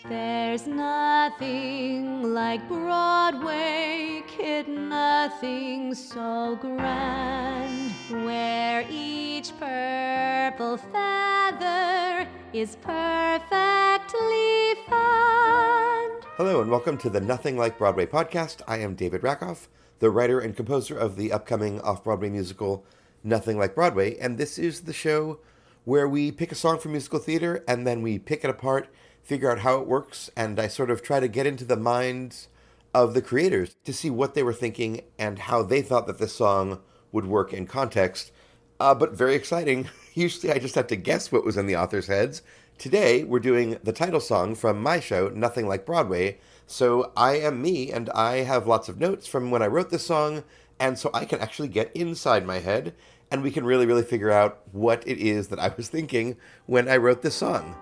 There's nothing like Broadway, kid, nothing so grand, where each purple feather is perfectly found. Hello and welcome to the Nothing Like Broadway podcast. I am David Rackoff, the writer and composer of the upcoming off-Broadway musical Nothing Like Broadway, and this is the show where we pick a song from musical theater and then we pick it apart, figure out how it works, and I sort of try to get into the minds of the creators to see what they were thinking and how they thought that this song would work in context. But very exciting. Usually I just have to guess what was in the authors' heads. Today we're doing the title song from my show, Nothing Like Broadway. So I am me, and I have lots of notes from when I wrote this song, and so I can actually get inside my head, and we can really figure out what it is that I was thinking when I wrote this song.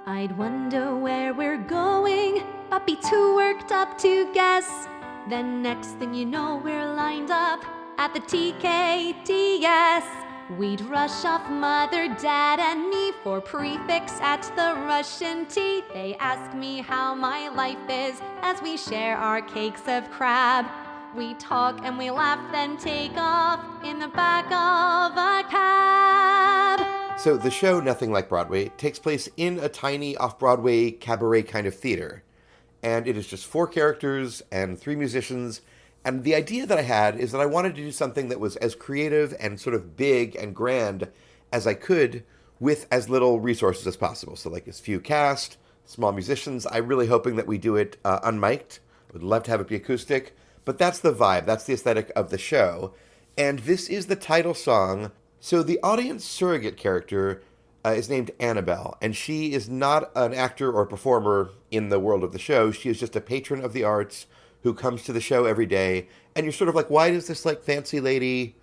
I'd wonder where we're going, but be too worked up to guess. Then next thing you know, we're lined up at the TKDS. We'd rush off Mother, Dad, and me for prefix at the Russian tea. They ask me how my life is as we share our cakes of crab. We talk and we laugh, then take off in the back of a cab. So the show, Nothing Like Broadway, takes place in a tiny off-Broadway cabaret kind of theater. And it is just 4 characters and 3 musicians. And the idea that I had is that I wanted to do something that was as creative and sort of big and grand as I could with as little resources as possible. So like as few cast, small musicians. I'm really hoping that we do it unmiked. I would love to have it be acoustic. But that's the vibe. That's the aesthetic of the show. And this is the title song. So the audience surrogate character is named Annabelle, and she is not an actor or performer in the world of the show. She is just a patron of the arts who comes to the show every day. And you're sort of like, why does this like fancy lady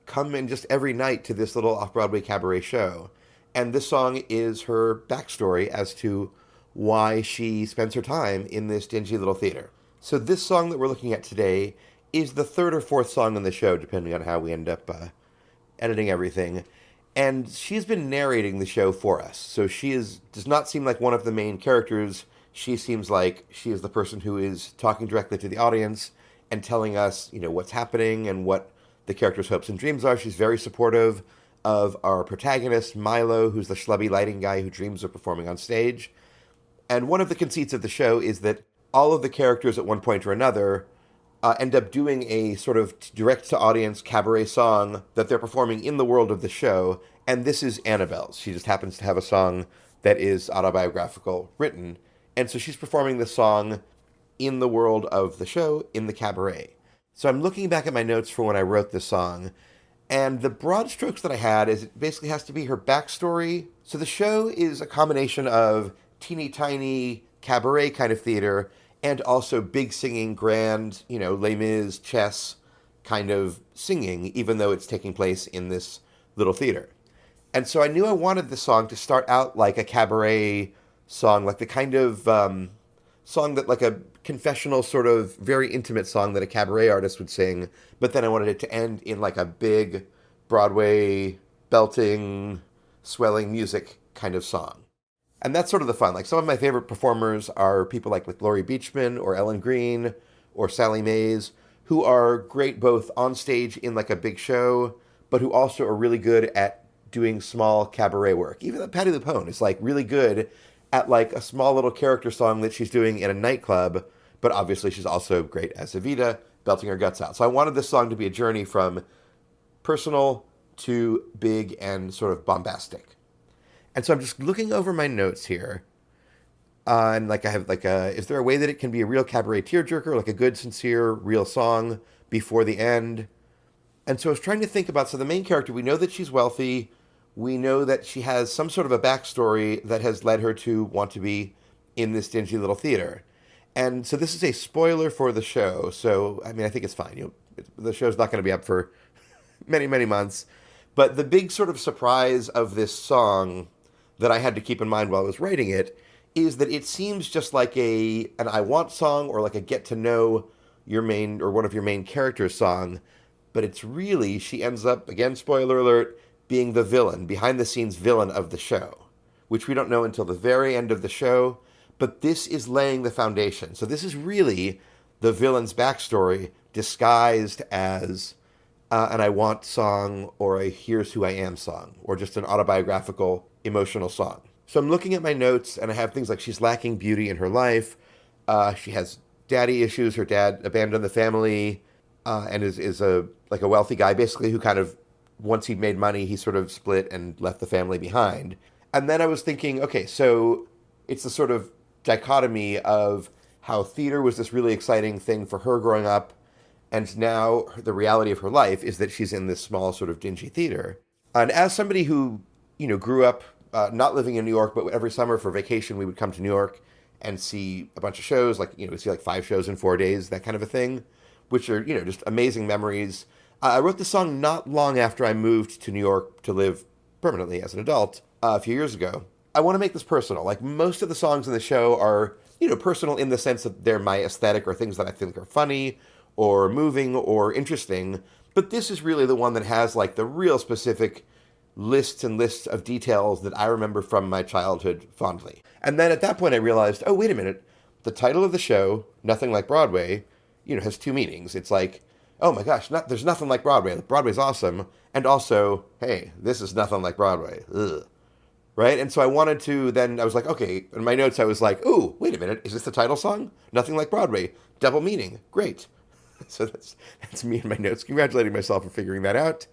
come in just every night to this little off-Broadway cabaret show? And this song is her backstory as to why she spends her time in this dingy little theater. So this song that we're looking at today is the 3rd or 4th song in the show, depending on how we end up editing everything. And she's been narrating the show for us. So she does not seem like one of the main characters. She seems like she is the person who is talking directly to the audience and telling us, what's happening and what the character's hopes and dreams are. She's very supportive of our protagonist, Milo, who's the schlubby lighting guy who dreams of performing on stage. And one of the conceits of the show is that all of the characters at one point or another end up doing a sort of direct-to-audience cabaret song that they're performing in the world of the show, and this is Annabelle's. She just happens to have a song that is autobiographical written, and so she's performing the song in the world of the show, in the cabaret. So I'm looking back at my notes for when I wrote this song, and the broad strokes that I had is it basically has to be her backstory. So the show is a combination of teeny tiny cabaret kind of theater and also big singing, grand, Les Mis, chess kind of singing, even though it's taking place in this little theater. And so I knew I wanted the song to start out like a cabaret song, like the kind of song that like a confessional sort of very intimate song that a cabaret artist would sing, but then I wanted it to end in like a big Broadway belting, swelling music kind of song. And that's sort of the fun. Like some of my favorite performers are people like Laurie Beachman or Ellen Green or Sally Mays, who are great both on stage in like a big show, but who also are really good at doing small cabaret work. Even Patti LuPone is like really good at like a small little character song that she's doing in a nightclub, but obviously she's also great as Evita, belting her guts out. So I wanted this song to be a journey from personal to big and sort of bombastic. And so I'm just looking over my notes here, and like I have like is there a way that it can be a real cabaret tearjerker, like a good, sincere, real song before the end? And so I was trying to think about, so the main character, we know that she's wealthy, we know that she has some sort of a backstory that has led her to want to be in this dingy little theater. And so this is a spoiler for the show, so I mean I think it's fine. The show's not going to be up for many months, but the big sort of surprise of this song that I had to keep in mind while I was writing it is that it seems just like an I Want song or like a get to know your main or one of your main characters song, but it's really, she ends up, again, spoiler alert, being the villain, behind the scenes villain of the show, which we don't know until the very end of the show, but this is laying the foundation. So this is really the villain's backstory disguised as an I Want song or a Here's Who I Am song or just an autobiographical, emotional song. So I'm looking at my notes and I have things like she's lacking beauty in her life. She has daddy issues. Her dad abandoned the family and is a wealthy guy basically who kind of, once he made money, he sort of split and left the family behind. And then I was thinking, okay, so it's the sort of dichotomy of how theater was this really exciting thing for her growing up, and now the reality of her life is that she's in this small sort of dingy theater. And as somebody who, grew up not living in New York, but every summer for vacation we would come to New York and see a bunch of shows, we'd see 5 shows in 4 days, that kind of a thing, which are, just amazing memories. I wrote the song not long after I moved to New York to live permanently as an adult a few years ago. I want to make this personal. Like, most of the songs in the show are, personal in the sense that they're my aesthetic or things that I think are funny or moving or interesting. But this is really the one that has, the real specific lists and lists of details that I remember from my childhood fondly. And then at that point I realized, oh, wait a minute. The title of the show, Nothing Like Broadway, has 2 meanings. It's like, oh my gosh, there's nothing like Broadway. Broadway's awesome. And also, hey, this is nothing like Broadway. Ugh. Right? And so I wanted to, then I was like, okay, in my notes I was like, ooh, wait a minute, is this the title song? Nothing Like Broadway. Double meaning. Great. So that's me in my notes, congratulating myself for figuring that out.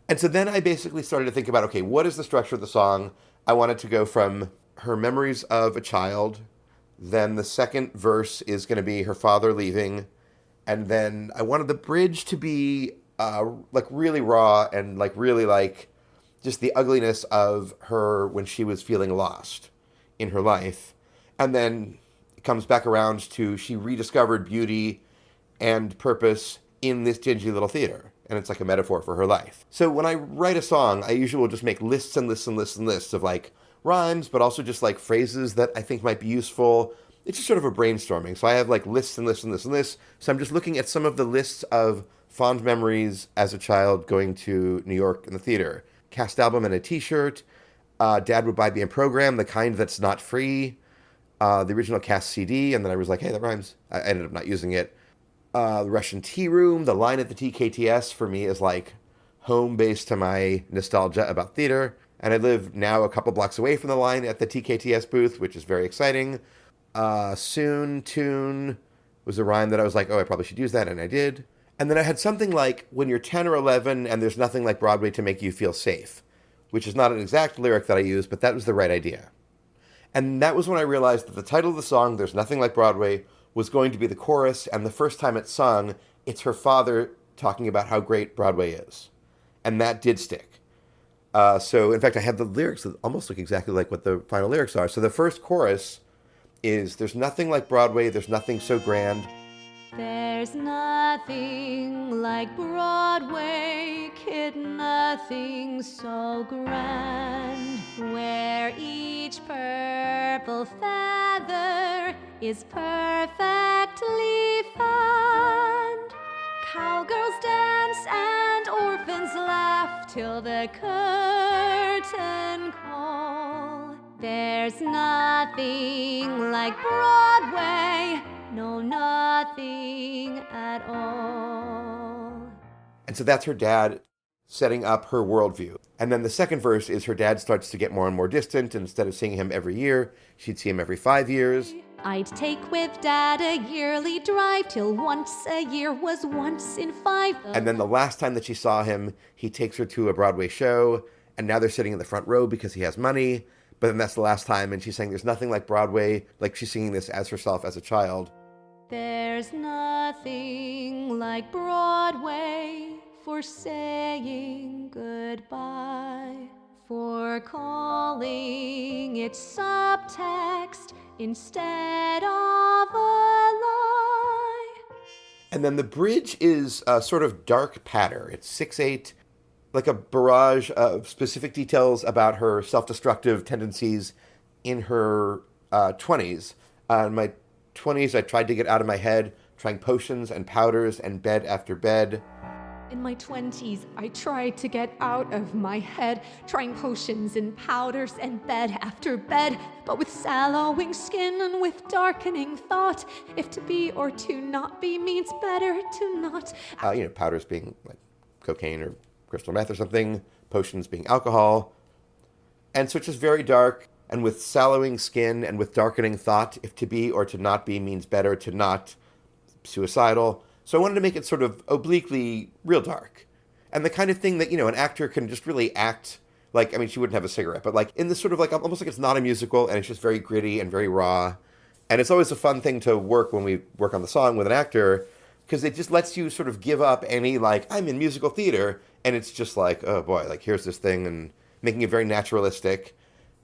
And so then I basically started to think about, okay, what is the structure of the song? I wanted to go from her memories of a child, then the second verse is going to be her father leaving, and then I wanted the bridge to be really raw and really just the ugliness of her when she was feeling lost in her life. And then it comes back around to she rediscovered beauty and purpose in this dingy little theater. And it's like a metaphor for her life. So when I write a song, I usually will just make lists and lists and lists and lists of rhymes, but also just phrases that I think might be useful. It's just sort of a brainstorming. So I have lists and lists and lists and lists. So I'm just looking at some of the lists of fond memories as a child going to New York in the theater. Cast album and a t-shirt. Dad would buy me a program, the kind that's not free. The original Cast CD, and then I was like, hey, that rhymes. I ended up not using it. The Russian tea room, the line at the TKTS for me is home base to my nostalgia about theater. And I live now a couple blocks away from the line at the TKTS booth, which is very exciting. Soon, tune was a rhyme that I was like, oh, I probably should use that, and I did. And then I had something like, when you're 10 or 11 and there's nothing like Broadway to make you feel safe, which is not an exact lyric that I used, but that was the right idea. And that was when I realized that the title of the song, There's Nothing Like Broadway, was going to be the chorus, and the first time it's sung, it's her father talking about how great Broadway is. And that did stick. So, in fact, I have the lyrics that almost look exactly like what the final lyrics are. So the first chorus is, there's nothing like Broadway, there's nothing so grand. There's nothing like Broadway, kid, nothing so grand, where each purple feather is perfectly found. Cowgirls dance and orphans laugh till the curtain call. There's nothing like Broadway, no, nothing at all. And so that's her dad setting up her worldview. And then the second verse is her dad starts to get more and more distant, and instead of seeing him every year, she'd see him every 5 years. I'd take with Dad a yearly drive till once a year was once in 5. And then the last time that she saw him, he takes her to a Broadway show, and now they're sitting in the front row because he has money. But then that's the last time, and she's saying there's nothing like Broadway, like she's singing this as herself as a child. There's nothing like Broadway for saying goodbye, for calling it subtext instead of a lie. And then the bridge is a sort of dark patter. It's 6/8, like a barrage of specific details about her self-destructive tendencies in her 20s. In my 20s, I tried to get out of my head, trying potions and powders and bed after bed. In my 20s, I tried to get out of my head, trying potions and powders and bed after bed, but with sallowing skin and with darkening thought, if to be or to not be means better to not. Powders being like cocaine or crystal meth or something, potions being alcohol. And so it's just very dark, and with sallowing skin and with darkening thought, if to be or to not be means better to not, suicidal. So I wanted to make it sort of obliquely real dark. And the kind of thing that, an actor can just really act like, she wouldn't have a cigarette, but like in this sort of like, almost like it's not a musical and it's just very gritty and very raw. And it's always a fun thing to work when we work on the song with an actor, because it just lets you sort of give up any like, I'm in musical theater. And it's just like, oh boy, like here's this thing, and making it very naturalistic.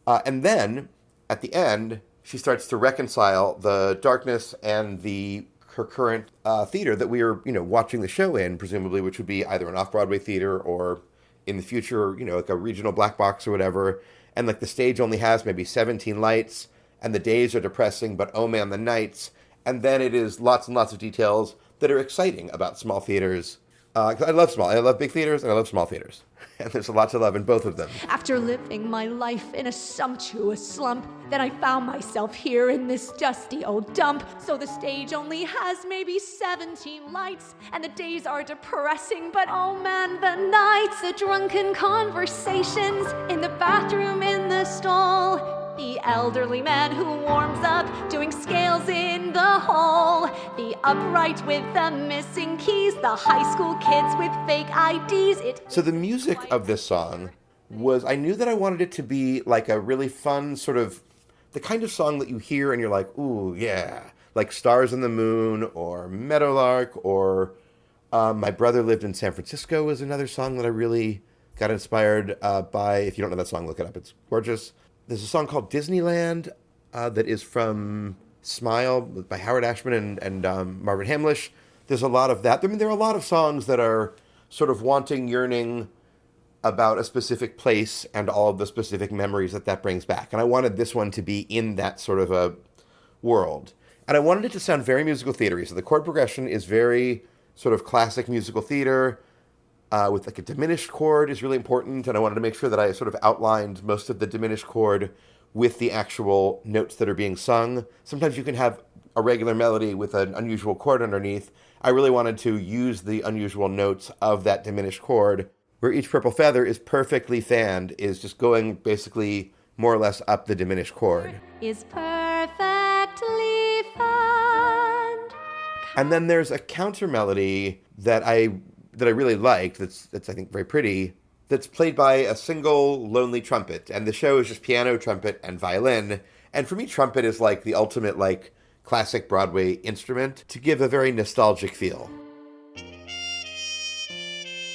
And then at the end, she starts to reconcile the darkness and her current theater that we are, watching the show in, presumably, which would be either an off-Broadway theater or in the future, like a regional black box or whatever. And like the stage only has maybe 17 lights, and the days are depressing, but oh man, the nights. And then it is lots and lots of details that are exciting about small theaters. I love big theaters, and I love small theaters. And there's a lot to love in both of them. After living my life in a sumptuous slump, then I found myself here in this dusty old dump. So the stage only has maybe 17 lights, and the days are depressing, but oh man, the nights, the drunken conversations in the bathroom, in the stall. The elderly man who warms up, doing scales in the hall. The upright with the missing keys. The high school kids with fake IDs. So the music of this song was, I knew that I wanted it to be like a really fun sort of, the kind of song that you hear and you're like, ooh, yeah. Like Stars on the Moon or Meadowlark or My Brother Lived in San Francisco was another song that I really got inspired by. If you don't know that song, look it up. It's gorgeous. There's a song called Disneyland that is from Smile by Howard Ashman and Marvin Hamlish. There's a lot of that. There are a lot of songs that are sort of wanting, yearning about a specific place and all of the specific memories that brings back. And I wanted this one to be in that sort of a world. And I wanted it to sound very musical theater-y. So the chord progression is very sort of classic musical theater. With like a diminished chord is really important, and I wanted to make sure that I sort of outlined most of the diminished chord with the actual notes that are being sung. Sometimes you can have a regular melody with an unusual chord underneath. I really wanted to use the unusual notes of that diminished chord, where each purple feather is perfectly fanned, is just going basically more or less up the diminished chord. Is perfectly fanned. And then there's a counter melody that I really liked, that's I think very pretty, that's played by a single lonely trumpet. And the show is just piano, trumpet, and violin. And for me, trumpet is like the ultimate like classic Broadway instrument to give a very nostalgic feel.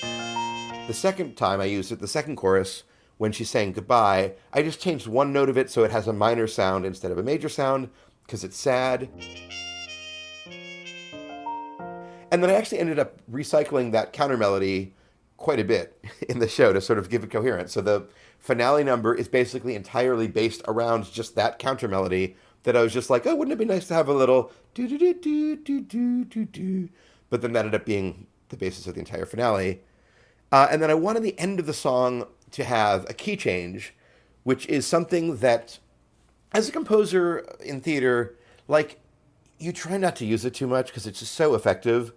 The second time I used it, the second chorus, when she's saying goodbye, I just changed one note of it so it has a minor sound instead of a major sound, because it's sad. And then I actually ended up recycling that counter melody quite a bit in the show to sort of give it coherence. So the finale number is basically entirely based around just that counter melody that I was just like, oh, wouldn't it be nice to have a little do-do-do-do-do-do-do-do. But then that ended up being the basis of the entire finale. And then I wanted the end of the song to have a key change, which is something that, as a composer in theater, like, you try not to use it too much because it's just so effective,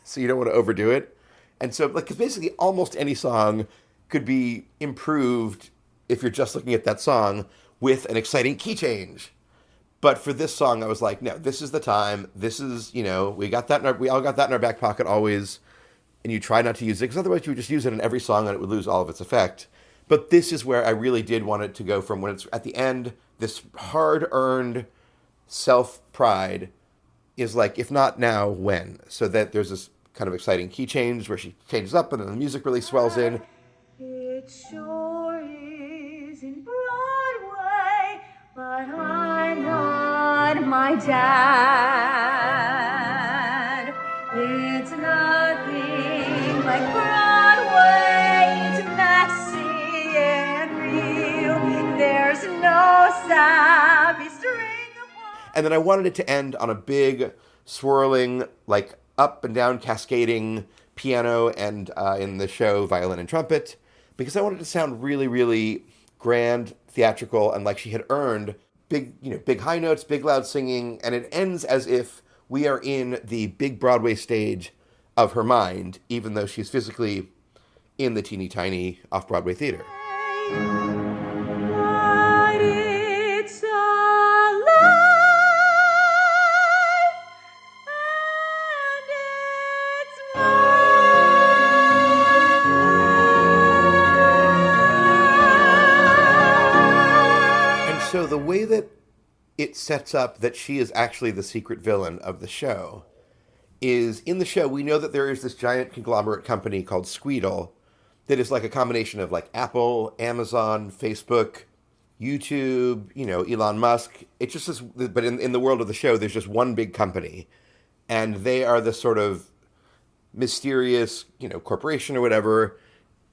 so you don't want to overdo it. And so, like, because basically almost any song could be improved if you're just looking at that song with an exciting key change. But for this song, I was like, no, this is the time. This is, we all got that in our back pocket always. And you try not to use it, because otherwise you would just use it in every song and it would lose all of its effect. But this is where I really did want it to go from, when it's at the end, this hard-earned self-pride is like, if not now, when? So that there's this kind of exciting key change where she changes up and then the music really swells in. It sure is in Broadway, but I'm not my dad. It's nothing like Broadway. It's messy and real. There's no sappy string. And then I wanted it to end on a big, swirling, like up and down cascading piano and in the show, violin and trumpet, because I wanted it to sound really, really grand, theatrical, and like she had earned big high notes, big loud singing, and it ends as if we are in the big Broadway stage of her mind, even though she's physically in the teeny tiny off-Broadway theater. But it's alive, and it's mine. And so the way that it sets up that she is actually the secret villain of the show is, in the show, we know that there is this giant conglomerate company called Squeedle that is like a combination of like Apple, Amazon, Facebook, YouTube, Elon Musk. It's just this, but in the world of the show, there's just one big company, and they are the sort of mysterious, corporation or whatever.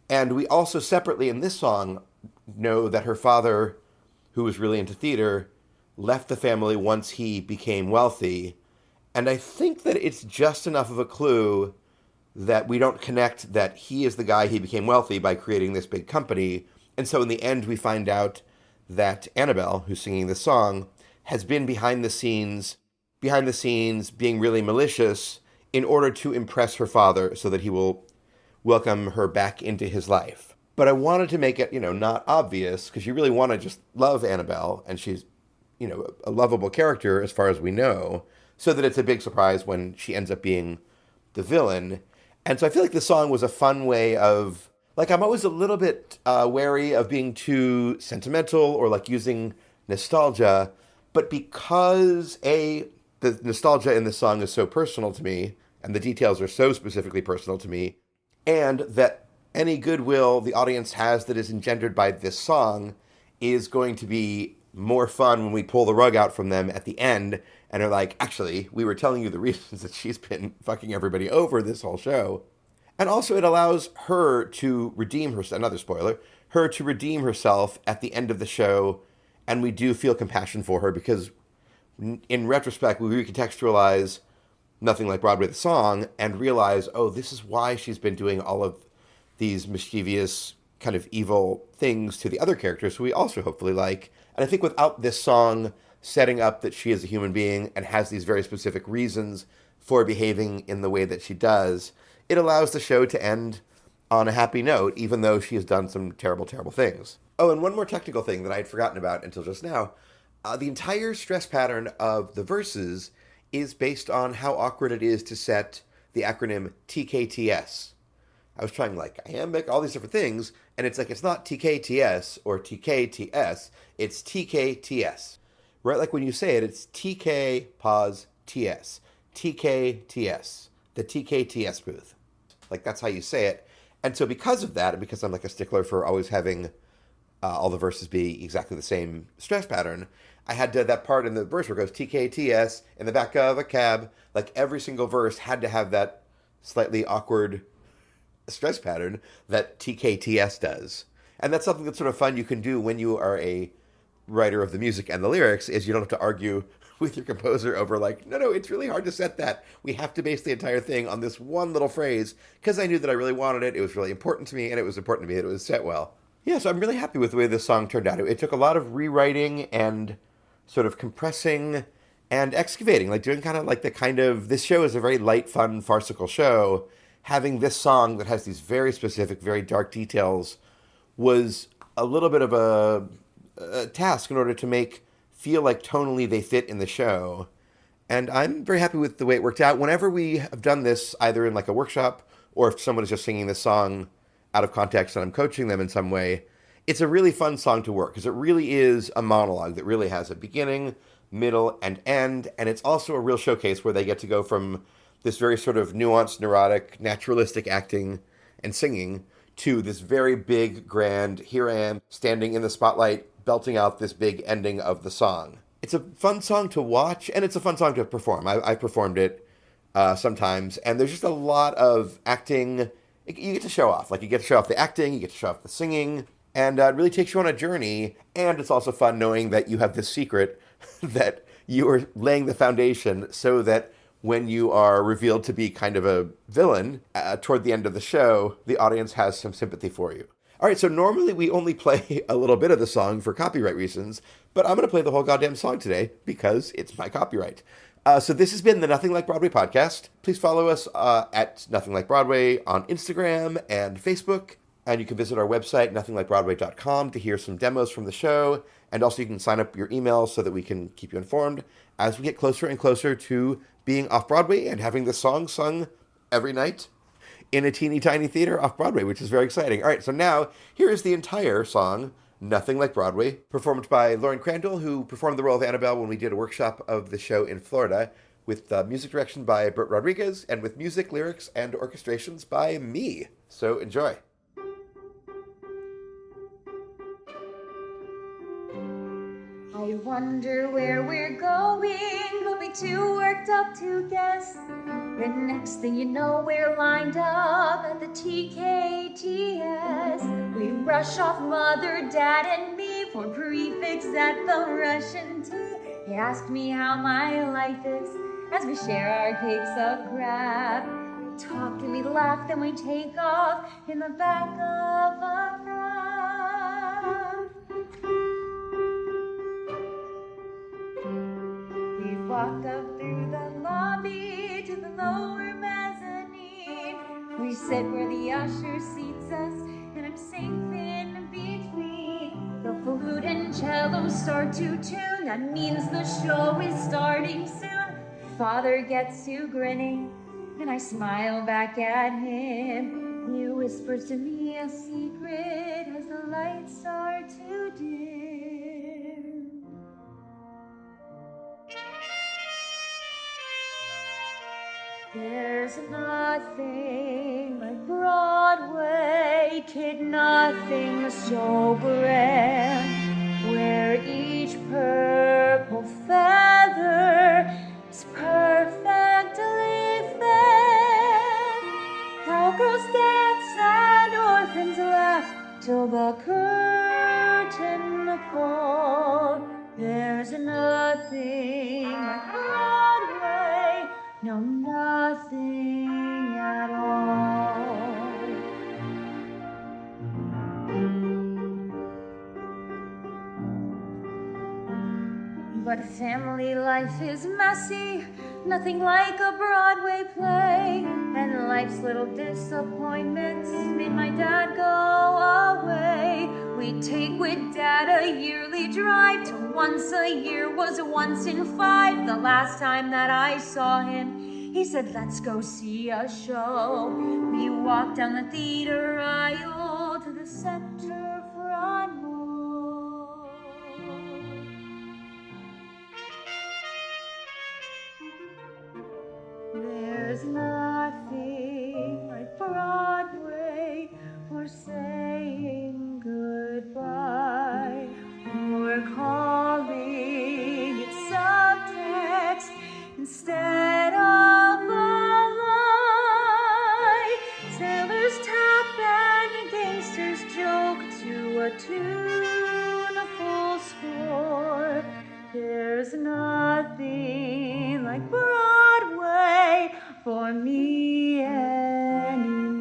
And we also separately in this song know that her father, who was really into theater, left the family once he became wealthy. And I think that it's just enough of a clue that we don't connect that he is the guy he became wealthy by creating this big company. And so in the end, we find out that Annabelle, who's singing this song, has been behind the scenes, being really malicious in order to impress her father so that he will welcome her back into his life. But I wanted to make it, not obvious, because you really want to just love Annabelle, and she's, a lovable character as far as we know, so that it's a big surprise when she ends up being the villain. And so I feel like the song was a fun way of, like, I'm always a little bit wary of being too sentimental or like using nostalgia, but because the nostalgia in this song is so personal to me, and the details are so specifically personal to me, and that any goodwill the audience has that is engendered by this song is going to be more fun when we pull the rug out from them at the end and are like, actually, we were telling you the reasons that she's been fucking everybody over this whole show. And also it allows her to redeem herself, another spoiler, her to redeem herself at the end of the show, and we do feel compassion for her because in retrospect, we recontextualize Nothing Like Broadway, the song, and realize, oh, this is why she's been doing all of these mischievous, kind of evil things to the other characters who we also hopefully like. And I think without this song setting up that she is a human being and has these very specific reasons for behaving in the way that she does, it allows the show to end on a happy note, even though she has done some terrible, terrible things. Oh, and one more technical thing that I had forgotten about until just now. The entire stress pattern of the verses is based on how awkward it is to set the acronym TKTS. I was trying iambic, all these different things, and it's like, it's not TKTS or TKTS, it's TKTS. Right? Like when you say it, it's TK, pause, TS. TKTS. The TKTS booth. Like that's how you say it. And so because of that, and because I'm like a stickler for always having all the verses be exactly the same stress pattern, I had that part in the verse where it goes TKTS in the back of a cab. Like every single verse had to have that slightly awkward stress pattern that TKTS does. And that's something that's sort of fun you can do when you are a writer of the music and the lyrics, is you don't have to argue with your composer over no, it's really hard to set that. We have to base the entire thing on this one little phrase, because I knew that I really wanted it. It was really important to me, and it was important to me that it was set well. Yeah, so I'm really happy with the way this song turned out. It took a lot of rewriting and sort of compressing and excavating, doing this show is a very light, fun, farcical show. Having this song that has these very specific, very dark details was a little bit of a task in order to feel like tonally they fit in the show. And I'm very happy with the way it worked out. Whenever we have done this, either in a workshop or if someone is just singing this song out of context and I'm coaching them in some way, it's a really fun song to work because it really is a monologue that really has a beginning, middle, and end. And it's also a real showcase where they get to go from this very sort of nuanced, neurotic, naturalistic acting and singing to this very big, grand, here I am standing in the spotlight, belting out this big ending of the song. It's a fun song to watch, and it's a fun song to perform. I performed it sometimes, and there's just a lot of acting. You get to show off. You get to show off the acting, you get to show off the singing, and it really takes you on a journey. And it's also fun knowing that you have this secret that you are laying the foundation so that when you are revealed to be kind of a villain toward the end of the show, the audience has some sympathy for you. All right, so normally we only play a little bit of the song for copyright reasons, but I'm going to play the whole goddamn song today because it's my copyright. So this has been the Nothing Like Broadway podcast. Please follow us at Nothing Like Broadway on Instagram and Facebook. And you can visit our website, nothinglikeBroadway.com, to hear some demos from the show. And also you can sign up your email so that we can keep you informed as we get closer and closer to being off-Broadway and having the song sung every night in a teeny tiny theater off-Broadway, which is very exciting. All right, so now here is the entire song, Nothing Like Broadway, performed by Lauren Crandall, who performed the role of Annabelle when we did a workshop of the show in Florida, with music direction by Bert Rodriguez, and with music, lyrics, and orchestrations by me. So enjoy. I wonder where we're going, but we too worked up to guess. The next thing you know, we're lined up at the TKTS. We rush off Mother, Dad, and me for prefix at the Russian tea. He asked me how my life is as we share our cakes of crab. We talk and we laugh, then we take off in the back of a cab. We walk up through the lobby to the lower mezzanine. We sit where the usher seats us, and I'm safe in between. The flute and cello start to tune, that means the show is starting soon. Father gets to grinning, and I smile back at him. He whispers to me a secret as the lights start to dim. There's nothing like Broadway, kid, nothing so grand, where each purple feather is perfectly fair. Cowgirls dance and orphans laugh till the curtain falls. There's nothing like Broadway, no, nothing at all. But family life is messy, nothing like a Broadway play. And life's little disappointments made my dad go away. We take with Dad a yearly drive to once a year was once in 5. The last time that I saw him, he said, let's go see a show. We walked down the theater aisle to the center front wall. There's nothing like Broadway for saying goodbye, or calling it subtext instead of a lie. Sailors tap and gangsters joke to a tune, a full score. There's nothing like Broadway for me anymore.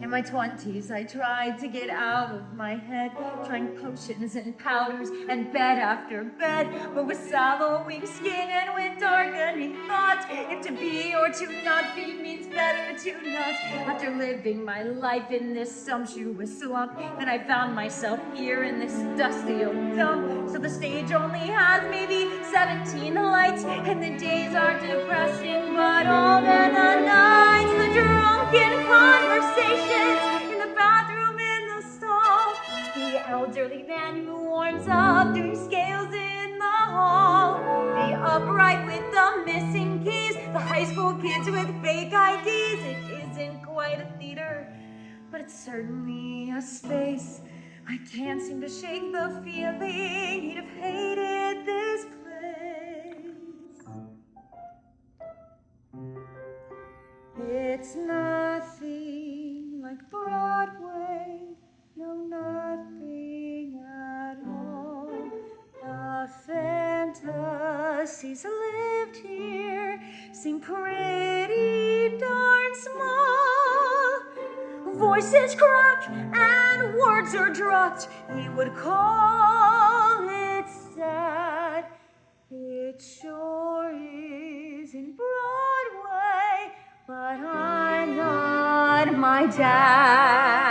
In my 20s, I tried to get out of my head, trying potions and powders and bed after bed, but with sallowing skin and with darkening thoughts. If to be or to not be means better to not. After living my life in this sumptuous slump, then I found myself here in this dusty old dump. So the stage only has maybe 17 lights, and the days are depressing, but all the nights, the drunken conversations in the bathroom, in the stall, the elderly man who warms up doing scales in the hall, the upright with the missing keys, the high school kids with fake IDs. It isn't quite a theater, but it's certainly a space. I can't seem to shake the feeling he'd have hated this place. It's nothing like Broadway, no, nothing at all. A fantasy galaxies lived here seem pretty darn small. Voices crack and words are dropped. He would call it sad. It sure is in Broadway, but I'm not my dad.